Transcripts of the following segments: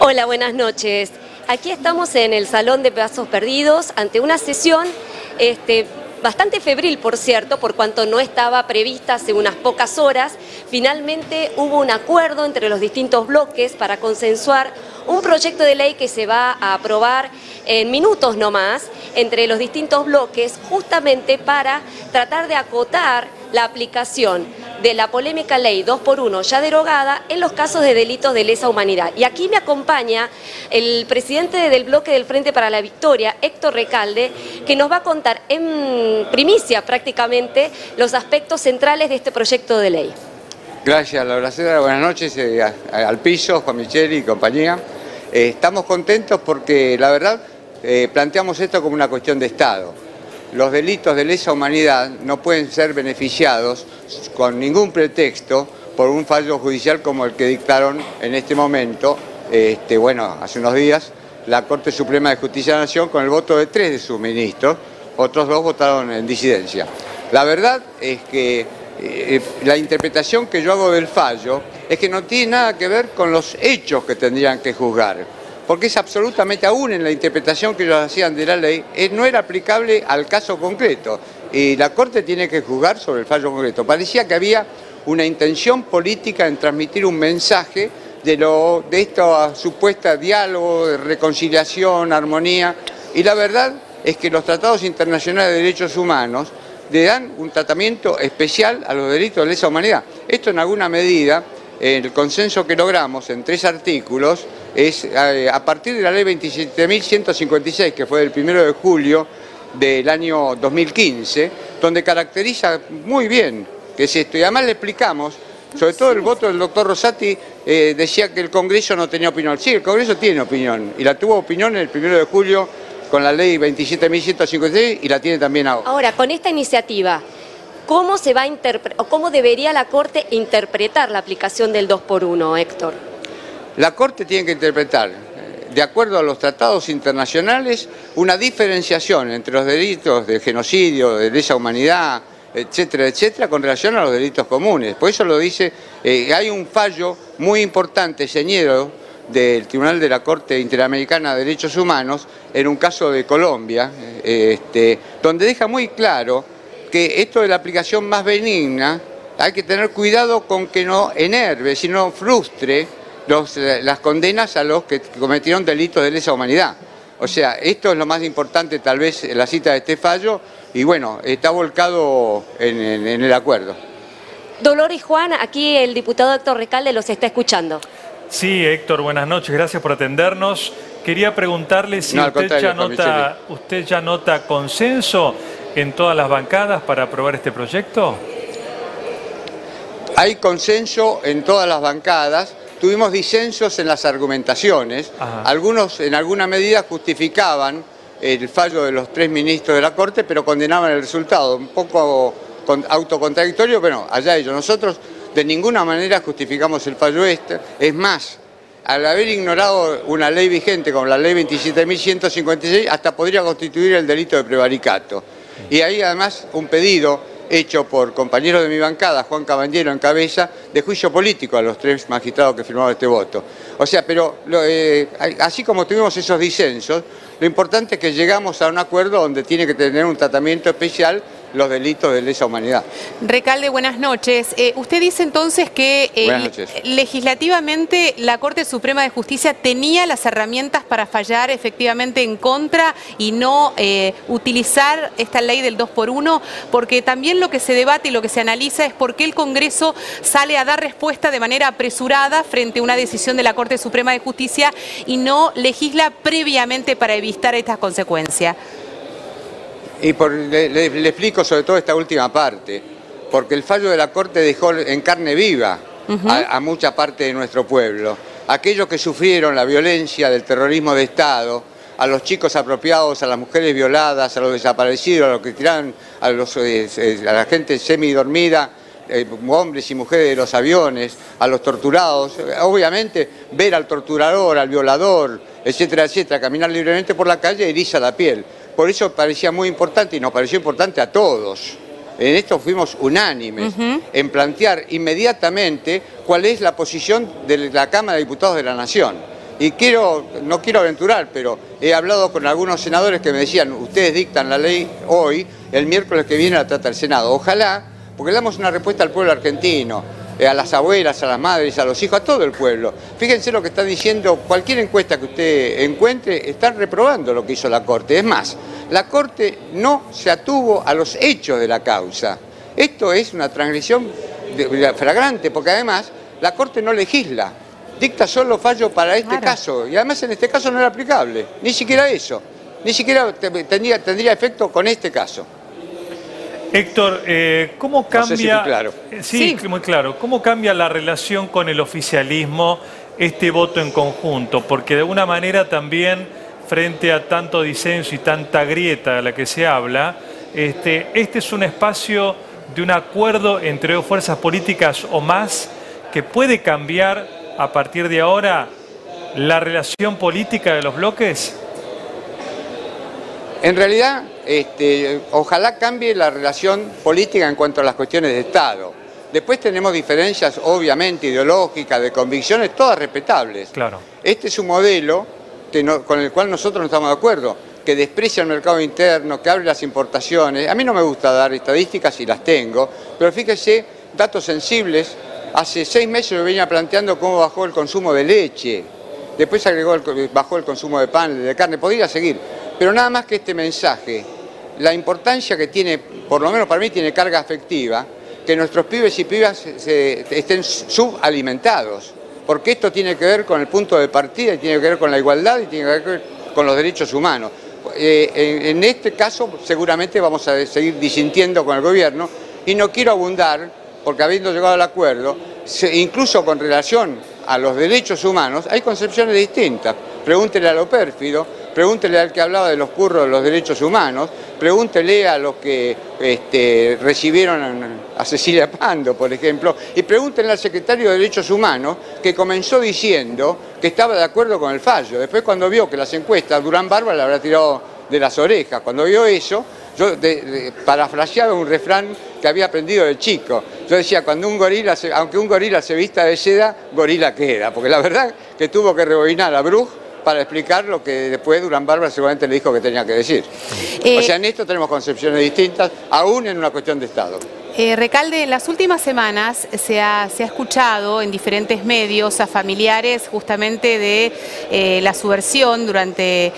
Hola, buenas noches. Aquí estamos en el Salón de Pasos Perdidos ante una sesión bastante febril, por cierto, por cuanto no estaba prevista hace unas pocas horas. Finalmente hubo un acuerdo entre los distintos bloques para consensuar un proyecto de ley que se va a aprobar en minutos nomás entre los distintos bloques, justamente para tratar de acotar la aplicación de la polémica ley 2x1 ya derogada en los casos de delitos de lesa humanidad. Y aquí me acompaña el presidente del bloque del Frente para la Victoria, Héctor Recalde, que nos va a contar en primicia prácticamente los aspectos centrales de este proyecto de ley. Gracias, Laura Cedra. Buenas noches al piso, Juan Micheli y compañía. Estamos contentos porque la verdad planteamos esto como una cuestión de Estado. Los delitos de lesa humanidad no pueden ser beneficiados con ningún pretexto por un fallo judicial como el que dictaron en este momento, hace unos días, la Corte Suprema de Justicia de la Nación con el voto de 3 de sus ministros, otros 2 votaron en disidencia. La verdad es que la interpretación que yo hago del fallo es que no tiene nada que ver con los hechos que tendrían que juzgar, porque es absolutamente, aún en la interpretación que ellos hacían de la ley, no era aplicable al caso concreto, y la Corte tiene que juzgar sobre el fallo concreto. Parecía que había una intención política en transmitir un mensaje de esta supuesta diálogo, de reconciliación, armonía, y la verdad es que los tratados internacionales de derechos humanos le dan un tratamiento especial a los delitos de lesa humanidad. Esto en alguna medida, el consenso que logramos en 3 artículos, es a partir de la ley 27.156, que fue del 1 de julio del año 2015, donde caracteriza muy bien que es esto. Y además le explicamos, sobre todo el voto del doctor Rosati decía que el Congreso no tenía opinión. Sí, el Congreso tiene opinión, y la tuvo opinión el 1 de julio con la ley 27.156 y la tiene también ahora. Ahora, con esta iniciativa, ¿cómo se va a o cómo debería la Corte interpretar la aplicación del 2x1, Héctor? La Corte tiene que interpretar, de acuerdo a los tratados internacionales, una diferenciación entre los delitos de genocidio, de lesa humanidad, etcétera, etcétera, con relación a los delitos comunes. Por eso lo dice, hay un fallo muy importante, señero, del Tribunal de la Corte Interamericana de Derechos Humanos, en un caso de Colombia, donde deja muy claro que esto de la aplicación más benigna, hay que tener cuidado con que no enerve, sino frustre las condenas a los que cometieron delitos de lesa humanidad. O sea, esto es lo más importante tal vez en la cita de este fallo, y bueno, está volcado en el acuerdo. Dolores y Juan, aquí el diputado Héctor Recalde los está escuchando. Sí, Héctor, buenas noches, gracias por atendernos. Quería preguntarle si usted ya nota consenso en todas las bancadas para aprobar este proyecto. Hay consenso en todas las bancadas. Tuvimos disensos en las argumentaciones. Ajá. Algunos en alguna medida justificaban el fallo de los 3 ministros de la Corte, pero condenaban el resultado. Un poco autocontradictorio, pero allá ellos. Nosotros de ninguna manera justificamos el fallo este. Es más, al haber ignorado una ley vigente como la ley 27.156, hasta podría constituir el delito de prevaricato. Y ahí además un pedido hecho por compañeros de mi bancada, Juan Caballero en cabeza, de juicio político a los 3 magistrados que firmaron este voto. O sea, pero así como tuvimos esos disensos, lo importante es que llegamos a un acuerdo donde tiene que tener un tratamiento especial los delitos de lesa humanidad. Recalde, buenas noches. Usted dice entonces que legislativamente la Corte Suprema de Justicia tenía las herramientas para fallar efectivamente en contra y no utilizar esta ley del 2x1, porque también lo que se debate y lo que se analiza es por qué el Congreso sale a dar respuesta de manera apresurada frente a una decisión de la Corte Suprema de Justicia y no legisla previamente para evitar estas consecuencias. Y le explico sobre todo esta última parte, porque el fallo de la Corte dejó en carne viva a mucha parte de nuestro pueblo. Aquellos que sufrieron la violencia del terrorismo de Estado, a los chicos apropiados, a las mujeres violadas, a los desaparecidos, a los que tiran a la gente semidormida, hombres y mujeres de los aviones, a los torturados. Obviamente ver al torturador, al violador, etcétera, etcétera, caminar libremente por la calle eriza la piel. Por eso parecía muy importante y nos pareció importante a todos. En esto fuimos unánimes en plantear inmediatamente cuál es la posición de la Cámara de Diputados de la Nación. Y no quiero aventurar, pero he hablado con algunos senadores que me decían, ustedes dictan la ley hoy, el miércoles que viene la trata el Senado. Ojalá, porque le damos una respuesta al pueblo argentino, a las abuelas, a las madres, a los hijos, a todo el pueblo. Fíjense lo que está diciendo, cualquier encuesta que usted encuentre, están reprobando lo que hizo la Corte. Es más, la Corte no se atuvo a los hechos de la causa. Esto es una transgresión flagrante, porque además la Corte no legisla. Dicta solo fallo para este caso, y además en este caso no era aplicable, ni siquiera eso, ni siquiera tendría efecto con este caso. Héctor, ¿cómo cambia? No sé si fue claro. Sí, muy claro. ¿Cómo cambia la relación con el oficialismo este voto en conjunto? Porque de alguna manera también, frente a tanto disenso y tanta grieta de la que se habla, este es un espacio de un acuerdo entre dos fuerzas políticas o más que puede cambiar a partir de ahora la relación política de los bloques. En realidad, ojalá cambie la relación política en cuanto a las cuestiones de Estado. Después tenemos diferencias, obviamente, ideológicas, de convicciones, todas respetables. Claro. Este es un modelo con el cual nosotros no estamos de acuerdo, que desprecia el mercado interno, que abre las importaciones. A mí no me gusta dar estadísticas y las tengo, pero fíjese, datos sensibles. Hace 6 meses yo venía planteando cómo bajó el consumo de leche, después bajó el consumo de pan, de carne, podría seguir. Pero nada más que este mensaje, la importancia que tiene, por lo menos para mí tiene carga afectiva, que nuestros pibes y pibas estén subalimentados, porque esto tiene que ver con el punto de partida, y tiene que ver con la igualdad, y tiene que ver con los derechos humanos. En este caso seguramente vamos a seguir disintiendo con el gobierno, y no quiero abundar, porque habiendo llegado al acuerdo, incluso con relación a los derechos humanos, hay concepciones distintas. Pregúntele a lo pérfido, pregúntele al que hablaba de los curros de los derechos humanos, pregúntele a los que recibieron a Cecilia Pando, por ejemplo, y pregúntenle al secretario de Derechos Humanos, que comenzó diciendo que estaba de acuerdo con el fallo. Después, cuando vio que las encuestas, Durán Barba le habrá tirado de las orejas. Cuando vio eso, yo parafraseaba un refrán que había aprendido de chico. Yo decía, aunque un gorila se vista de seda, gorila queda. Porque la verdad que tuvo que rebobinar a Bruch para explicar lo que después Durán Barba seguramente le dijo que tenía que decir. O sea, en esto tenemos concepciones distintas, aún en una cuestión de Estado. Recalde, en las últimas semanas se ha escuchado en diferentes medios a familiares justamente de la subversión durante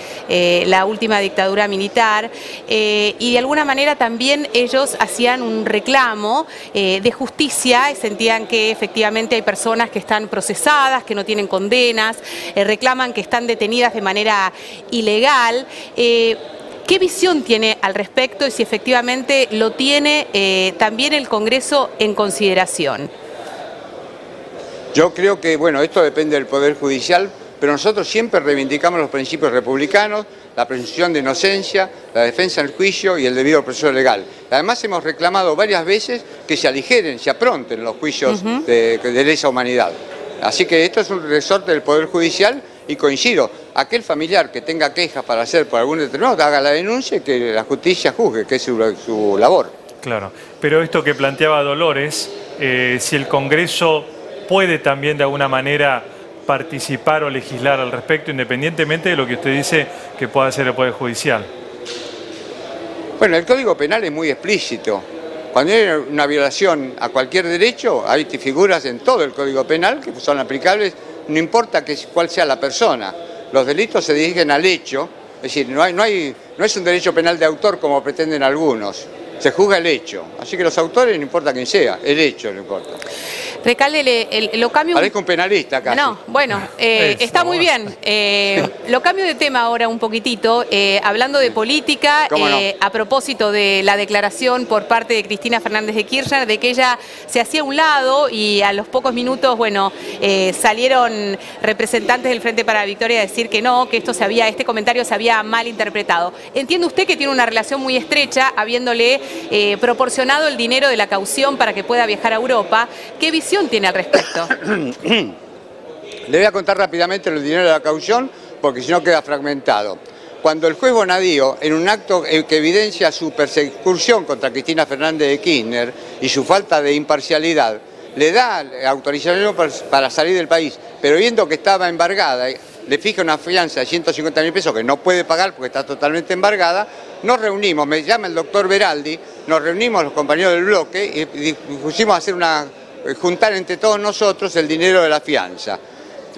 la última dictadura militar y de alguna manera también ellos hacían un reclamo de justicia y sentían que efectivamente hay personas que están procesadas, que no tienen condenas, reclaman que están detenidas de manera ilegal. ¿Qué visión tiene al respecto y si efectivamente lo tiene también el Congreso en consideración? Yo creo que, bueno, esto depende del Poder Judicial, pero nosotros siempre reivindicamos los principios republicanos, la presunción de inocencia, la defensa del juicio y el debido proceso legal. Además hemos reclamado varias veces que se aligeren, se apronten los juicios de lesa humanidad. Así que esto es un resorte del Poder Judicial. Y coincido, aquel familiar que tenga quejas para hacer por algún determinado, haga la denuncia y que la justicia juzgue, que es su labor. Claro, pero esto que planteaba Dolores, si el Congreso puede también de alguna manera participar o legislar al respecto, independientemente de lo que usted dice que pueda hacer el Poder Judicial. Bueno, el Código Penal es muy explícito. Cuando hay una violación a cualquier derecho, hay figuras en todo el Código Penal que son aplicables. No importa cuál sea la persona, los delitos se dirigen al hecho, es decir, no es un derecho penal de autor como pretenden algunos, se juzga el hecho, así que los autores no importa quién sea, el hecho no importa. Recalde, lo cambio... Parezco un penalista casi. No, bueno, está muy bien. Lo cambio de tema ahora un poquitito, hablando de política, a propósito de la declaración por parte de Cristina Fernández de Kirchner de que ella se hacía a un lado y a los pocos minutos, bueno, salieron representantes del Frente para la Victoria a decir que no, que este comentario se había malinterpretado. ¿Entiende usted que tiene una relación muy estrecha, habiéndole proporcionado el dinero de la caución para que pueda viajar a Europa? ¿Qué visión tiene al respecto? Le voy a contar rápidamente el dinero de la caución, porque si no queda fragmentado. Cuando el juez Bonadío, en un acto que evidencia su persecución contra Cristina Fernández de Kirchner y su falta de imparcialidad, le da autorización para salir del país, pero viendo que estaba embargada le fija una fianza de 150.000 pesos que no puede pagar porque está totalmente embargada. Nos reunimos, me llama el doctor Beraldi, nos reunimos los compañeros del bloque y pusimos a hacer juntar entre todos nosotros el dinero de la fianza.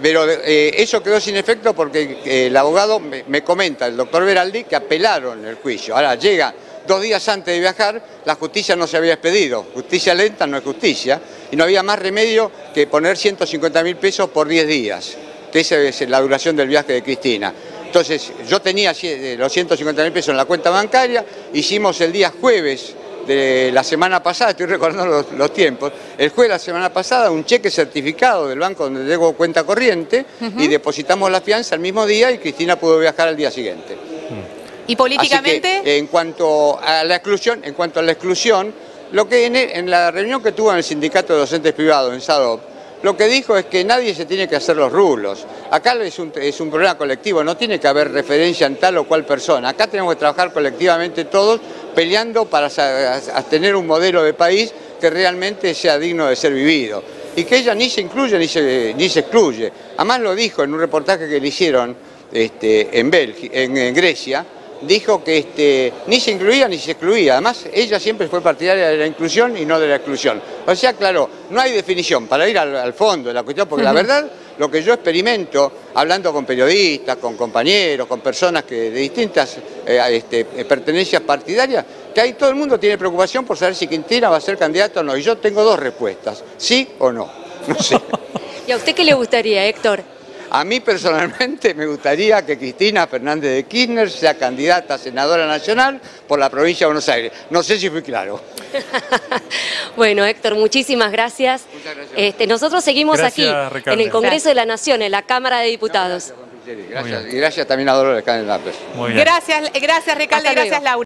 Pero eso quedó sin efecto porque el abogado me comenta, el doctor Beraldi, que apelaron el juicio. Ahora llega 2 días antes de viajar, la justicia no se había expedido. Justicia lenta no es justicia, y no había más remedio que poner 150.000 pesos por 10 días, que esa es la duración del viaje de Cristina. Entonces yo tenía los 150.000 pesos en la cuenta bancaria, hicimos el día jueves de la semana pasada, estoy recordando los tiempos, el jueves de la semana pasada un cheque certificado del banco donde tengo cuenta corriente y depositamos la fianza el mismo día y Cristina pudo viajar al día siguiente. ¿Y políticamente? Así que, en cuanto a la exclusión, lo que en la reunión que tuvo en el sindicato de docentes privados en SADOP, lo que dijo es que nadie se tiene que hacer los rulos. Acá es un problema colectivo, no tiene que haber referencia en tal o cual persona. Acá tenemos que trabajar colectivamente todos, peleando para tener un modelo de país que realmente sea digno de ser vivido. Y que ella ni se incluye ni se excluye. Además lo dijo en un reportaje que le hicieron en Grecia, dijo que ni se incluía ni se excluía. Además, ella siempre fue partidaria de la inclusión y no de la exclusión. O sea, claro, no hay definición para ir al fondo de la cuestión, porque la verdad, lo que yo experimento, hablando con periodistas, con compañeros, con personas de distintas pertenencias partidarias, que ahí todo el mundo tiene preocupación por saber si Cristina va a ser candidata o no. Y yo tengo 2 respuestas, sí o no. No sé. ¿Y a usted qué le gustaría, Héctor? A mí personalmente me gustaría que Cristina Fernández de Kirchner sea candidata a senadora nacional por la provincia de Buenos Aires. No sé si fui claro. Bueno, Héctor, muchísimas gracias. Muchas gracias. Nosotros seguimos Gracias, aquí, Ricardo. en el Congreso de la Nación, en la Cámara de Diputados. Gracias, y gracias también a Dolores Cadenapes. Muy bien. Gracias, Ricardo, Hasta y gracias, luego. Laura.